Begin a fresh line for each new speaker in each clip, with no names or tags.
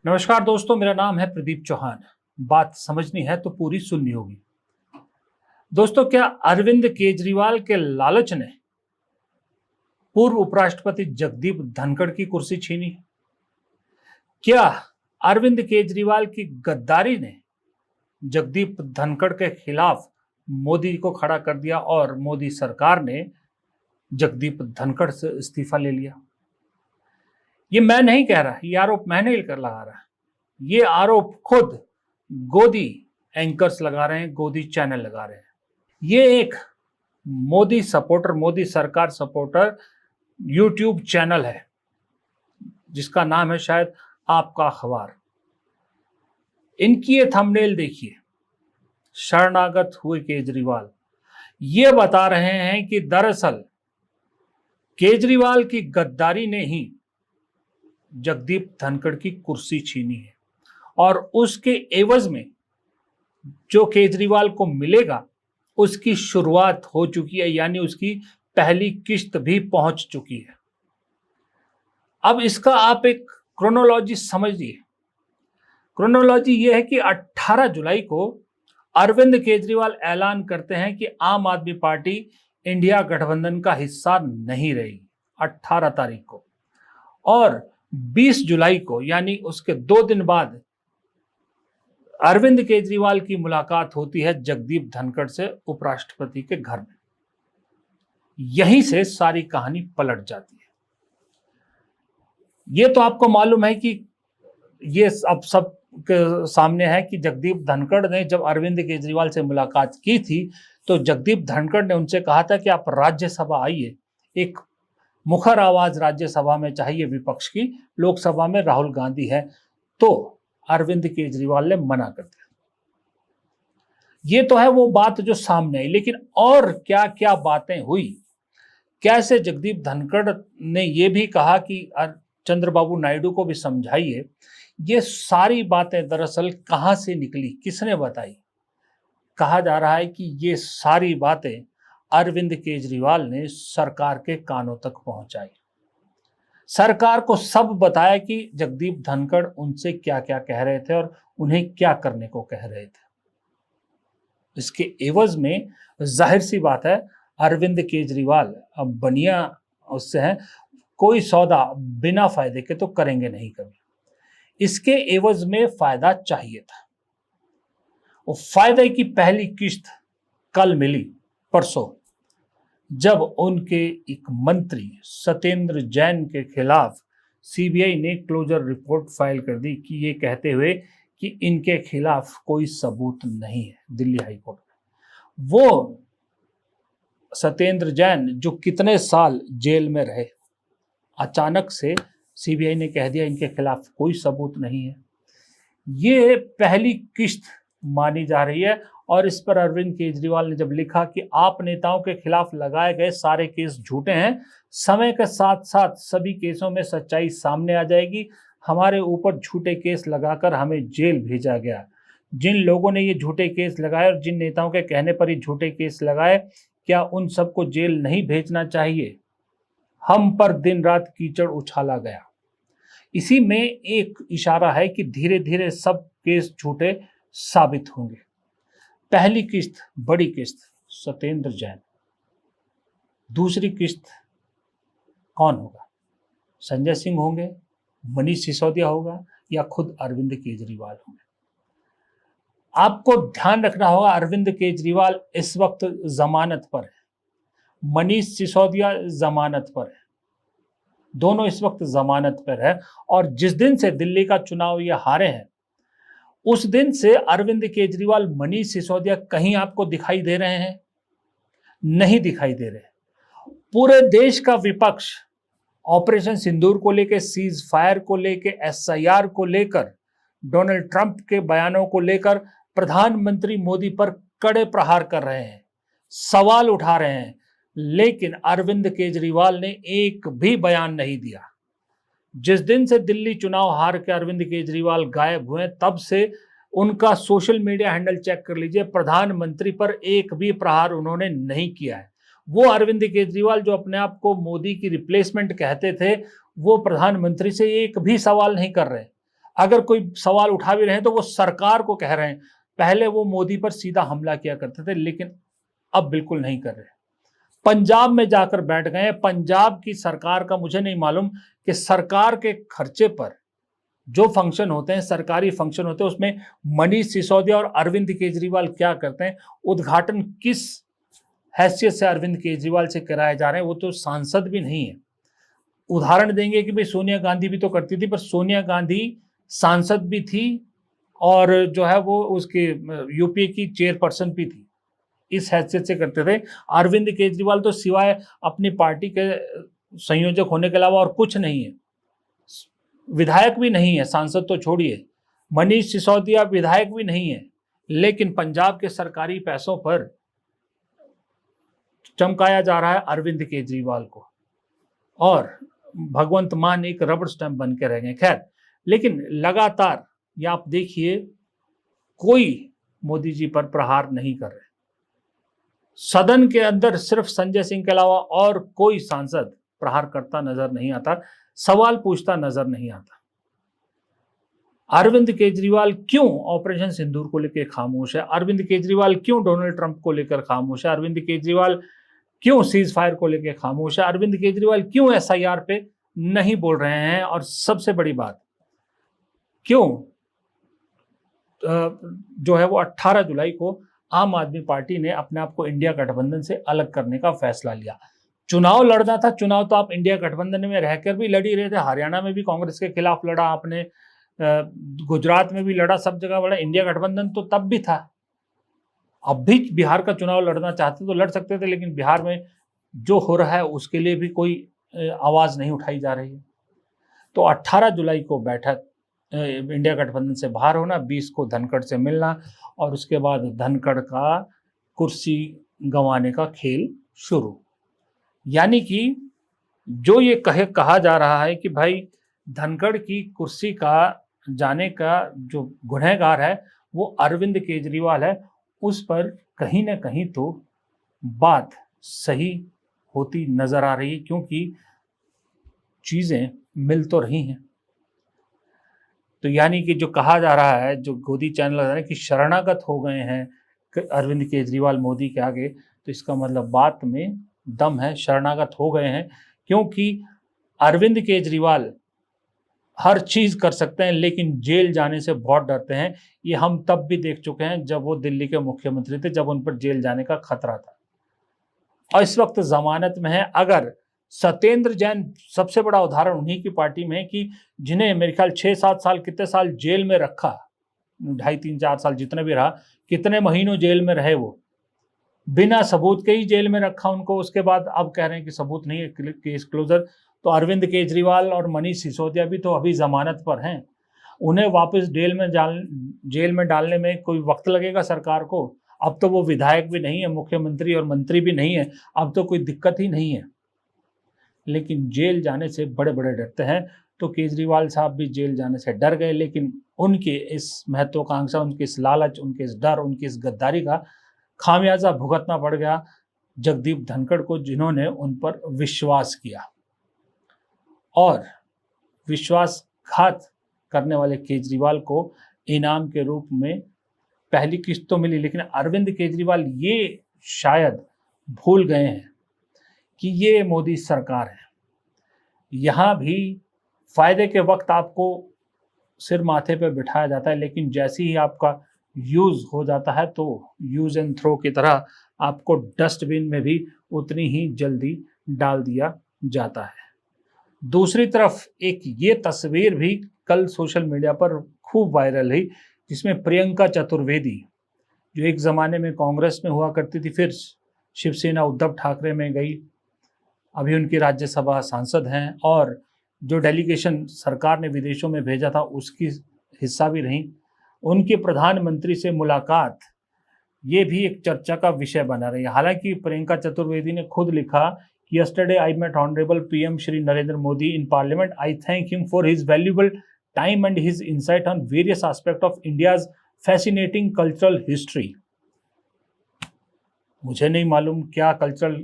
नमस्कार दोस्तों, मेरा नाम है प्रदीप चौहान। बात समझनी है तो पूरी सुननी होगी। दोस्तों, क्या अरविंद केजरीवाल के लालच ने पूर्व उपराष्ट्रपति जगदीप धनखड़ की कुर्सी छीनी? क्या अरविंद केजरीवाल की गद्दारी ने जगदीप धनखड़ के खिलाफ मोदी को खड़ा कर दिया और मोदी सरकार ने जगदीप धनखड़ से इस्तीफा ले लिया? ये मैं नहीं कह रहा, ये आरोप मैं नहीं कर लगा रहा, ये आरोप खुद गोदी एंकर्स लगा रहे हैं, गोदी चैनल लगा रहे हैं। ये एक मोदी सपोर्टर, मोदी सरकार सपोर्टर यूट्यूब चैनल है जिसका नाम है शायद आपका अखबार। इनकी ये थंबनेल देखिए, शरणागत हुए केजरीवाल। ये बता रहे हैं कि दरअसल केजरीवाल की गद्दारी ने ही जगदीप धनखड़ की कुर्सी छीनी है और उसके एवज में जो केजरीवाल को मिलेगा उसकी शुरुआत हो चुकी है, यानी उसकी पहली किश्त भी पहुंच चुकी है। अब इसका आप एक क्रोनोलॉजी समझिए। क्रोनोलॉजी यह है कि 18 जुलाई को अरविंद केजरीवाल ऐलान करते हैं कि आम आदमी पार्टी इंडिया गठबंधन का हिस्सा नहीं रहेगी, 18 तारीख को। और 20 जुलाई को, यानी उसके 2 दिन बाद, अरविंद केजरीवाल की मुलाकात होती है जगदीप धनखड़ से उपराष्ट्रपति के घर में। यहीं से सारी कहानी पलट जाती है। ये तो आपको मालूम है कि ये अब सब के सामने है कि जगदीप धनखड़ ने जब अरविंद केजरीवाल से मुलाकात की थी तो जगदीप धनखड़ ने उनसे कहा था कि आप राज्यसभा आइए, एक मुखर आवाज राज्यसभा में चाहिए विपक्ष की, लोकसभा में राहुल गांधी है। तो अरविंद केजरीवाल ने मना कर दिया। ये तो है वो बात जो सामने आई, लेकिन और क्या क्या बातें हुई। कैसे जगदीप धनखड़ ने यह भी कहा कि चंद्रबाबू नायडू को भी समझाइए। ये सारी बातें दरअसल कहां से निकली, किसने बताई? कहा जा रहा है कि ये सारी बातें अरविंद केजरीवाल ने सरकार के कानों तक पहुंचाई। सरकार को सब बताया कि जगदीप धनखड़ उनसे क्या क्या कह रहे थे और उन्हें क्या करने को कह रहे थे। इसके एवज में जाहिर सी बात है अरविंद केजरीवाल अब बनिया उससे हैं, कोई सौदा बिना फायदे के तो करेंगे नहीं कभी। इसके एवज में फायदा चाहिए था। वो फायदे की पहली किश्त कल मिली, परसों, जब उनके एक मंत्री सत्येंद्र जैन के खिलाफ सीबीआई ने क्लोजर रिपोर्ट फाइल कर दी कि ये कहते हुए कि इनके खिलाफ कोई सबूत नहीं है दिल्ली हाई कोर्ट में। वो सत्येंद्र जैन जो कितने साल जेल में रहे, अचानक से सीबीआई ने कह दिया इनके खिलाफ कोई सबूत नहीं है। ये पहली किश्त मानी जा रही है। और इस पर अरविंद केजरीवाल ने जब लिखा कि आप नेताओं के खिलाफ लगाए गए सारे केस झूठे हैं, समय के साथ साथ सभी केसों में सच्चाई सामने आ जाएगी, हमारे ऊपर झूठे केस लगाकर हमें जेल भेजा गया। जिन लोगों ने ये झूठे केस लगाए और जिन नेताओं के कहने पर ये झूठे केस लगाए, क्या उन सबको जेल नहीं भेजना चाहिए? हम पर दिन रात कीचड़ उछाला गया। इसी में एक इशारा है कि धीरे धीरे सब केस झूठे साबित होंगे। पहली किस्त, बड़ी किस्त, सत्येंद्र जैन। दूसरी किस्त कौन होगा? संजय सिंह होंगे, मनीष सिसोदिया होगा, या खुद अरविंद केजरीवाल होंगे? आपको ध्यान रखना होगा अरविंद केजरीवाल इस वक्त जमानत पर है, मनीष सिसोदिया जमानत पर है, दोनों इस वक्त जमानत पर है। और जिस दिन से दिल्ली का चुनाव ये हारे हैं उस दिन से अरविंद केजरीवाल, मनीष सिसोदिया कहीं आपको दिखाई दे रहे हैं? नहीं दिखाई दे रहे। पूरे देश का विपक्ष ऑपरेशन सिंदूर को लेकर, सीज फायर को लेकर, एसआईआर को लेकर, डोनाल्ड ट्रंप के बयानों को लेकर प्रधानमंत्री मोदी पर कड़े प्रहार कर रहे हैं, सवाल उठा रहे हैं, लेकिन अरविंद केजरीवाल ने एक भी बयान नहीं दिया। जिस दिन से दिल्ली चुनाव हार के अरविंद केजरीवाल गायब हुए तब से उनका सोशल मीडिया हैंडल चेक कर लीजिए, प्रधानमंत्री पर एक भी प्रहार उन्होंने नहीं किया है। वो अरविंद केजरीवाल जो अपने आप को मोदी की रिप्लेसमेंट कहते थे, वो प्रधानमंत्री से एक भी सवाल नहीं कर रहे। अगर कोई सवाल उठा भी रहे हैं तो वो सरकार को कह रहे हैं। पहले वो मोदी पर सीधा हमला किया करते थे, लेकिन अब बिल्कुल नहीं कर रहे। पंजाब में जाकर बैठ गए। पंजाब की सरकार का मुझे नहीं मालूम कि सरकार के खर्चे पर जो फंक्शन होते हैं, सरकारी फंक्शन होते हैं, उसमें मनीष सिसोदिया और अरविंद केजरीवाल क्या करते हैं, उद्घाटन किस हैसियत से अरविंद केजरीवाल से कराए जा रहे हैं। वो तो सांसद भी नहीं है। उदाहरण देंगे कि भाई सोनिया गांधी भी तो करती थी, पर सोनिया गांधी सांसद भी थी और जो है वो उसके यूपीए की चेयरपर्सन भी थी, इस हैसियत से करते थे। अरविंद केजरीवाल तो सिवाय अपनी पार्टी के संयोजक होने के अलावा और कुछ नहीं है, विधायक भी नहीं है, सांसद तो छोड़िए। मनीष सिसोदिया विधायक भी नहीं है, लेकिन पंजाब के सरकारी पैसों पर चमकाया जा रहा है अरविंद केजरीवाल को, और भगवंत मान एक रबड़ स्टैंप बन के रह गए। खैर, लेकिन लगातार ये आप देखिए, कोई मोदी जी पर प्रहार नहीं कर रहे। सदन के अंदर सिर्फ संजय सिंह के अलावा और कोई सांसद प्रहार करता नजर नहीं आता, सवाल पूछता नजर नहीं आता। अरविंद केजरीवाल क्यों ऑपरेशन सिंदूर को लेकर खामोश है? अरविंद केजरीवाल क्यों डोनाल्ड ट्रंप को लेकर खामोश है? अरविंद केजरीवाल क्यों सीज फायर को लेकर खामोश है? अरविंद केजरीवाल क्यों एसआईआर पे नहीं बोल रहे हैं? और सबसे बड़ी बात, क्यों जो है वो 18 जुलाई को आम आदमी पार्टी ने अपने आप को इंडिया गठबंधन से अलग करने का फैसला लिया? चुनाव लड़ना था, चुनाव तो आप इंडिया गठबंधन में रहकर भी लड़ ही रहे थे। हरियाणा में भी कांग्रेस के खिलाफ लड़ा आपने, गुजरात में भी लड़ा, सब जगह लड़ा। इंडिया गठबंधन तो तब भी था। अब भी बिहार का चुनाव लड़ना चाहते तो लड़ सकते थे, लेकिन बिहार में जो हो रहा है उसके लिए भी कोई आवाज नहीं उठाई जा रही है। तो 18 जुलाई को बैठक, इंडिया गठबंधन से बाहर होना, 20 को धनखड़ से मिलना, और उसके बाद धनखड़ का कुर्सी गंवाने का खेल शुरू। यानी कि जो ये कहा जा रहा है कि भाई धनखड़ की कुर्सी का जाने का जो गुनहगार है वो अरविंद केजरीवाल है, उस पर कहीं ना कहीं तो बात सही होती नजर आ रही है, क्योंकि चीजें मिल तो रही हैं। तो यानी कि जो कहा जा रहा है, जो गोदी चैनल है कि शरणागत हो गए हैं अरविंद केजरीवाल मोदी के आगे, तो इसका मतलब बात में दम है, शरणागत हो गए हैं। क्योंकि अरविंद केजरीवाल हर चीज कर सकते हैं, लेकिन जेल जाने से बहुत डरते हैं। ये हम तब भी देख चुके हैं जब वो दिल्ली के मुख्यमंत्री थे, जब उन पर जेल जाने का खतरा था, और इस वक्त जमानत में है। अगर सत्येंद्र जैन सबसे बड़ा उदाहरण उन्हीं की पार्टी में है कि जिन्हें मेरे ख्याल 6-7 साल, कितने साल जेल में रखा, 2.5-3-4 साल जितने भी रहा, कितने महीनों जेल में रहे, वो बिना सबूत के ही जेल में रखा उनको। उसके बाद अब कह रहे हैं कि सबूत नहीं है, केस क्लोजर। तो अरविंद केजरीवाल और मनीष सिसोदिया भी तो अभी जमानत पर हैं, उन्हें वापस जेल में डालने में कोई वक्त लगेगा सरकार को। अब तो वो विधायक भी नहीं है, मुख्यमंत्री और मंत्री भी नहीं है, अब तो कोई दिक्कत ही नहीं है। लेकिन जेल जाने से बड़े बड़े डरते हैं। तो केजरीवाल साहब भी जेल जाने से डर गए, लेकिन उनके इस महत्वाकांक्षा, उनके इस लालच, उनके इस डर, उनकी इस गद्दारी का खामियाजा भुगतना पड़ गया जगदीप धनखड़ को, जिन्होंने उन पर विश्वास किया। और विश्वासघात करने वाले केजरीवाल को इनाम के रूप में पहली किस्त तो मिली, लेकिन अरविंद केजरीवाल ये शायद भूल गए हैं कि ये मोदी सरकार है। यहाँ भी फायदे के वक्त आपको सिर माथे पे बिठाया जाता है, लेकिन जैसे ही आपका यूज हो जाता है तो यूज एंड थ्रो की तरह आपको डस्टबिन में भी उतनी ही जल्दी डाल दिया जाता है। दूसरी तरफ एक ये तस्वीर भी कल सोशल मीडिया पर खूब वायरल हुई, जिसमें प्रियंका चतुर्वेदी, जो एक ज़माने में कांग्रेस में हुआ करती थी, फिर शिवसेना उद्धव ठाकरे में गई, अभी उनकी राज्यसभा सांसद हैं, और जो डेलीगेशन सरकार ने विदेशों में भेजा था उसकी हिस्सा भी रहीं। उनकी प्रधानमंत्री से मुलाकात, ये भी एक चर्चा का विषय बना रही है। हालांकि प्रियंका चतुर्वेदी ने खुद लिखा, Yesterday I met Honorable PM Shri Narendra Modi in Parliament. I thank him for his valuable time and his insight on various aspects of India's fascinating cultural history. मुझे नहीं मालूम क्या कल्चरल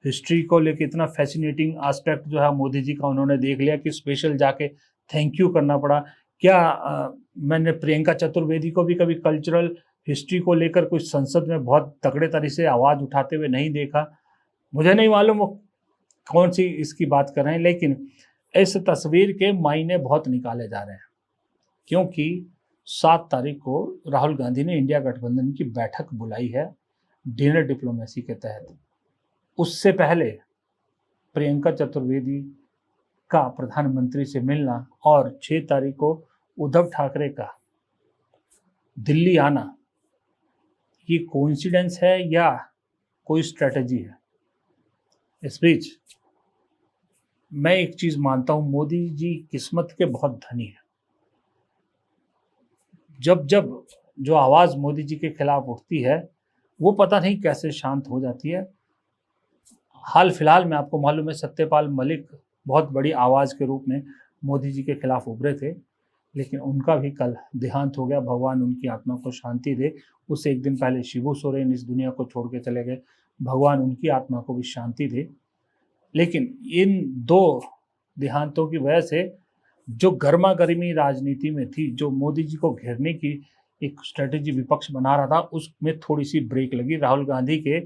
हिस्ट्री को लेकर इतना फैसिनेटिंग एस्पेक्ट जो है मोदी जी का उन्होंने देख लिया कि स्पेशल जाके थैंक यू करना पड़ा। क्या मैंने प्रियंका चतुर्वेदी को भी कभी कल्चरल हिस्ट्री को लेकर कुछ संसद में बहुत तगड़े तरह से आवाज़ उठाते हुए नहीं देखा। मुझे नहीं मालूम वो कौन सी इसकी बात कर रहे हैं, लेकिन इस तस्वीर के मायने बहुत निकाले जा रहे हैं, क्योंकि 7 तारीख को राहुल गांधी ने इंडिया गठबंधन की बैठक बुलाई है डिनर डिप्लोमेसी के तहत। उससे पहले प्रियंका चतुर्वेदी का प्रधानमंत्री से मिलना और 6 तारीख को उद्धव ठाकरे का दिल्ली आना, ये कोइंसिडेंस है या कोई स्ट्रेटजी है? इस बीच मैं एक चीज मानता हूं, मोदी जी किस्मत के बहुत धनी हैं। जब जब जो आवाज मोदी जी के खिलाफ उठती है वो पता नहीं कैसे शांत हो जाती है। हाल फिलहाल में आपको मालूम है सत्यपाल मलिक बहुत बड़ी आवाज के रूप में मोदी जी के खिलाफ उभरे थे, लेकिन उनका भी कल देहांत हो गया। भगवान उनकी आत्मा को शांति दे। उससे एक दिन पहले शिबू सोरेन इस दुनिया को छोड़ के चले गए, भगवान उनकी आत्मा को भी शांति दे। लेकिन इन 2 देहांतों की वजह से जो गर्मा गर्मी राजनीति में थी, जो मोदी जी को घेरने की एक स्ट्रेटेजी विपक्ष बना रहा था, उसमें थोड़ी सी ब्रेक लगी। राहुल गांधी के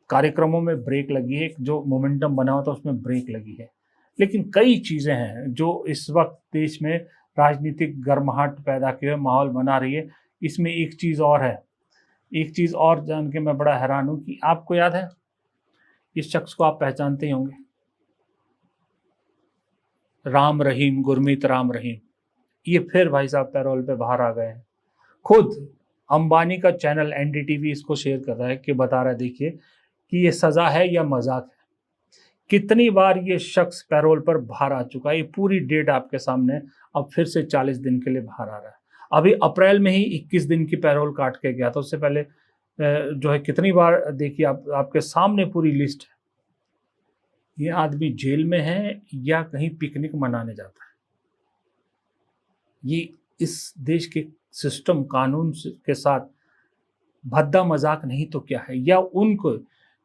कार्यक्रमों में ब्रेक लगी है, जो मोमेंटम बना हुआ था उसमें ब्रेक लगी है। लेकिन कई चीज़ें हैं जो इस वक्त देश में राजनीतिक गर्माहट पैदा किए हुए माहौल बना रही है। इसमें एक चीज़ और है, एक चीज़ और जान के मैं बड़ा हैरान हूँ कि आपको याद है, इस शख्स को आप पहचानते ही होंगे, राम रहीम, गुरमीत राम रहीम। ये फिर भाई साहब पैरोल पे बाहर आ गए हैं। खुद अंबानी का चैनल एनडीटीवी इसको शेयर कर रहा है कि बता रहा है, देखिए कि ये सज़ा है या मजाक है। कितनी बार ये शख्स पैरोल पर बाहर आ चुका है, ये पूरी डेट आपके सामने, अब फिर से 40 दिन के लिए बाहर आ रहा है। अभी अप्रैल में ही 21 दिन की पैरोल काट के गया था। उससे पहले जो है कितनी बार, देखिए आपके सामने पूरी लिस्ट है। ये आदमी जेल में है या कहीं पिकनिक मनाने जाता है। ये इस देश के सिस्टम कानून के साथ भद्दा मजाक नहीं तो क्या है? या उनको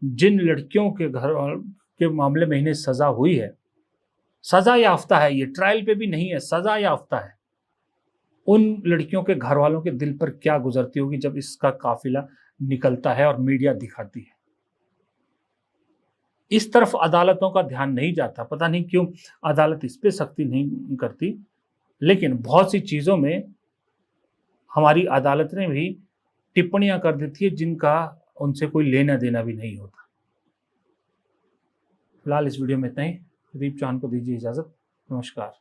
जिन लड़कियों के घर के मामले में इन्हें सजा हुई है, सजा याफ्ता है, ये ट्रायल पे भी नहीं है, सजा याफ्ता है, उन लड़कियों के घर वालों के दिल पर क्या गुजरती होगी जब इसका काफिला निकलता है और मीडिया दिखाती है। इस तरफ अदालतों का ध्यान नहीं जाता, पता नहीं क्यों अदालत इस पे सख्ती नहीं करती। लेकिन बहुत सी चीज़ों में हमारी अदालतें भी टिप्पणियां कर देती है जिनका उनसे कोई लेना देना भी नहीं होता। फिलहाल इस वीडियो में इतना ही। प्रदीप चौहान को दीजिए इजाज़त। नमस्कार।